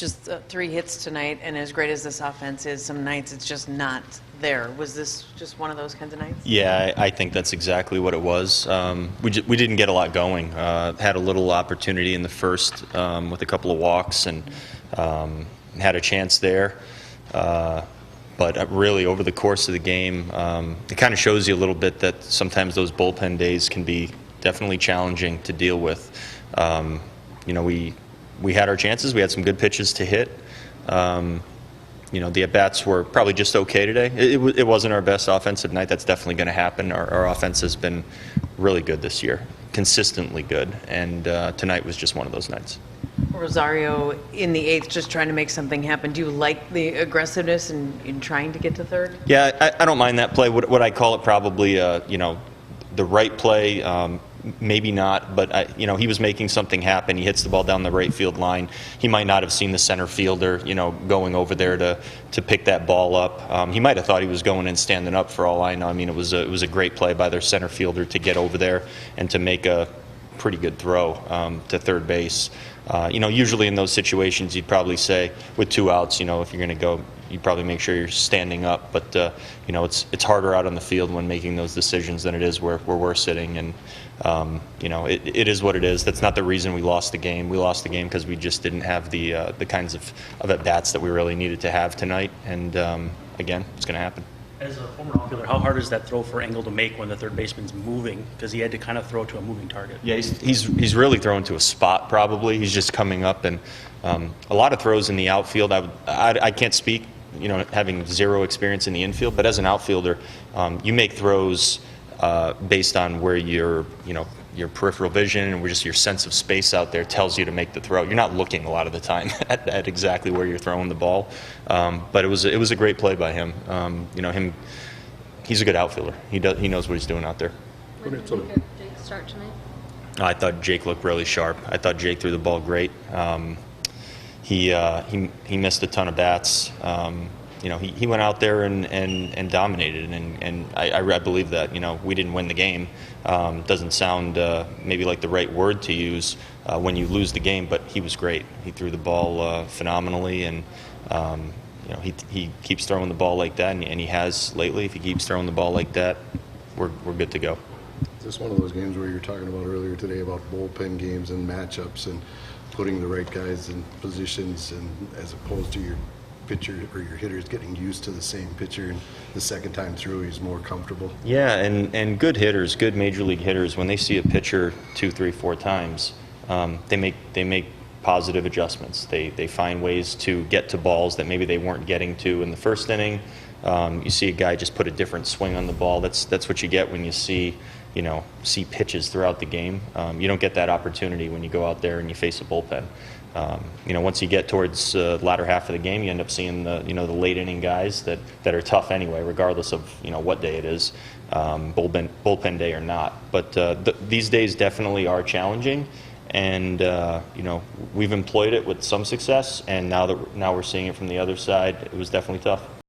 just 3 hits tonight, and as great as this offense is, some nights it's just not there. Was this just one of those kinds of nights? Yeah, I think that's exactly what it was. We didn't get a lot going. Had a little opportunity in the first with a couple of walks and had a chance there. But really, over the course of the game, it kind of shows you a little bit that sometimes those bullpen days can be definitely challenging to deal with. We had our chances. We had some good pitches to hit. The at-bats were probably just okay today. It wasn't our best offensive night. That's definitely going to happen. Our offense has been really good this year, consistently good, and tonight was just one of those nights. Rosario in the 8th just trying to make something happen. Do you like the aggressiveness in trying to get to third? Yeah, I don't mind that play. What I call it probably, the right play. Maybe not, but he was making something happen. He hits the ball down the right field line. He might not have seen the center fielder, going over there to pick that ball up. He might have thought he was going and standing up for all I know. I mean, it was a great play by their center fielder to get over there and to make a pretty good throw to third base. Usually in those situations, you'd probably say with 2 outs, if you're going to go, you probably make sure you're standing up. But it's harder out on the field when making those decisions than it is where we're sitting. And it is what it is. That's not the reason we lost the game. We lost the game because we just didn't have the kinds of at bats that we really needed to have tonight. And again, it's going to happen. As a former outfielder, how hard is that throw for Engel to make when the third baseman's moving? Because he had to kind of throw to a moving target. Yeah, he's really throwing to a spot probably. He's just coming up, and a lot of throws in the outfield. I can't speak, having zero experience in the infield, but as an outfielder, you make throws based on where your peripheral vision and just your sense of space out there tells you to make the throw. You're not looking a lot of the time at exactly where you're throwing the ball. But it was a great play by him. He's a good outfielder. He knows what he's doing out there. What did you think of Jake's start tonight? I thought Jake looked really sharp. I thought Jake threw the ball great. He missed a ton of bats. He went out there and dominated, and I believe that. We didn't win the game. Doesn't sound maybe like the right word to use when you lose the game, but he was great. He threw the ball phenomenally, and he keeps throwing the ball like that, and he has lately. If he keeps throwing the ball like that, we're good to go. Is this one of those games where you were talking about earlier today about bullpen games and matchups and putting the right guys in positions, and as opposed to your pitcher or your hitters getting used to the same pitcher, and the second time through he's more comfortable? Yeah, and good hitters, good major league hitters, when they see a pitcher 2, 3, 4 times, they make positive adjustments. They find ways to get to balls that maybe they weren't getting to in the first inning. You see a guy just put a different swing on the ball. That's what you get when you see pitches throughout the game. You don't get that opportunity when you go out there and you face a bullpen. Once you get towards the latter half of the game, you end up seeing the late inning guys that are tough anyway, regardless of what day it is, bullpen day or not. But these days definitely are challenging, and we've employed it with some success. And now we're seeing it from the other side. It was definitely tough.